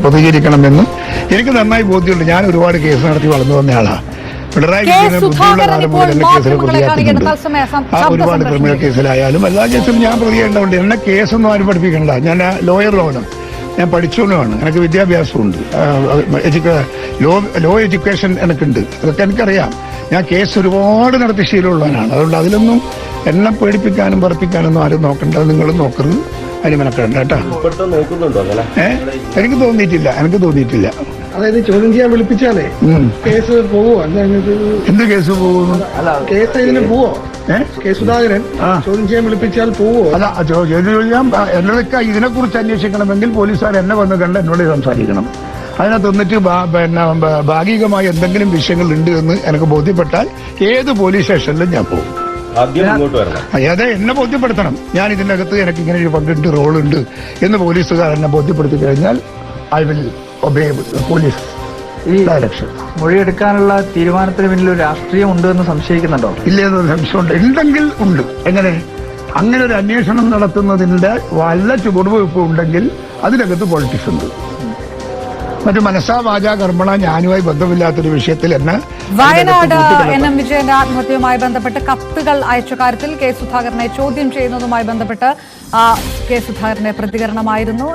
പ്രതികരിക്കണമെന്ന് എനിക്ക് നന്നായി ബോധ്യമുണ്ട്. ഞാൻ ഒരുപാട് കേസ് നടത്തി വളർന്നു വന്നയാളാണ്. പിണറായി വിജയനെ ബുദ്ധിയുള്ള കാലം മുതൽ എന്നെ കേസിൽ പ്രതിയാക്കുന്നുണ്ട്. ആ ഒരുപാട് ക്രിമിനൽ കേസിലായാലും എല്ലാ കേസിലും ഞാൻ പ്രതിയേണ്ടതുണ്ട്. എന്നെ കേസൊന്നും ആരും പഠിപ്പിക്കണ്ട. ഞാൻ ലോയറിലാണ്, ഞാൻ പഠിച്ചോണ്ടുമാണ്, എനിക്ക് വിദ്യാഭ്യാസമുണ്ട്, ലോ എഡ്യൂക്കേഷൻ എനിക്കുണ്ട്, അതൊക്കെ എനിക്കറിയാം. ഞാൻ കേസ് ഒരുപാട് നടത്തി ശീലമുള്ളവനാണ്. അതുകൊണ്ട് അതിലൊന്നും എന്നെ പേടിപ്പിക്കാനും പറപ്പിക്കാനൊന്നും ആരും നോക്കണ്ട. നിങ്ങളും നോക്കരുത്, അതിന് മെനക്കെടണ്ട കേട്ടോ. എനിക്ക് തോന്നിയിട്ടില്ല. അതായത് ചോദ്യം ചെയ്യാൻ വിളിപ്പിച്ചാലേ കേസ് പോവോ? എന്ത് കേസ് പോകുന്നു? കേസ് ഇതിന് പോവോ? കെ സുധാകരൻ ചോദ്യം ചെയ്യാൻ വിളിപ്പിച്ചാൽ പോവോ? അല്ല, ചോദ്യം എന്നോടൊക്കെ ഇതിനെക്കുറിച്ച് അന്വേഷിക്കണമെങ്കിൽ പോലീസുകാർ എന്നെ വന്ന് കണ്ട് എന്നോട് സംസാരിക്കണം. അതിനകത്ത് വന്നിട്ട് ഭാഗികമായി എന്തെങ്കിലും വിഷയങ്ങൾ ഉണ്ട് എന്ന് എനിക്ക് ബോധ്യപ്പെട്ടാൽ ഏത് പോലീസ് സ്റ്റേഷനിലും ഞാൻ പോകും. അതെ, എന്നെ ബോധ്യപ്പെടുത്തണം. ഞാൻ ഇതിനകത്ത് എനിക്ക് ഇങ്ങനെ ഒരു പങ്കുണ്ട്, റോളുണ്ട് എന്ന് പോലീസുകാർ എന്നെ ബോധ്യപ്പെടുത്തി കഴിഞ്ഞാൽ I will obey police direction. മൊഴിയെടുക്കാനുള്ള തീരുമാനത്തിന് പിന്നിൽ ഒരു രാഷ്ട്രീയം ഉണ്ട് എന്ന് സംശയിക്കുന്നുണ്ടോ? ഇല്ലെന്നൊരു സംശയമുണ്ട്. ഉണ്ടെങ്കിൽ ഉണ്ട്. എങ്ങനെ അങ്ങനെ ഒരു അന്വേഷണം നടത്തുന്നതിന്റെ വല്ല ചുവടുവയ്പ് ഉണ്ടെങ്കിൽ അതിനകത്ത് പൊളിറ്റിക്സ് ഉണ്ട്. മറ്റു മനസ്സാ വാചാ കർമ്മണ ഞാനുമായി ബന്ധമില്ലാത്തൊരു വിഷയത്തിൽ എന്നെ വയനാട് NM വിജയന്റെ ആത്മഹത്യയുമായി ബന്ധപ്പെട്ട് കത്തുകൾ അയച്ച കാര്യത്തിൽ കെ സുധാകരനെ ചോദ്യം ചെയ്യുന്നതുമായി ബന്ധപ്പെട്ട് കെ സുധാകരന്റെ പ്രതികരണമായിരുന്നു.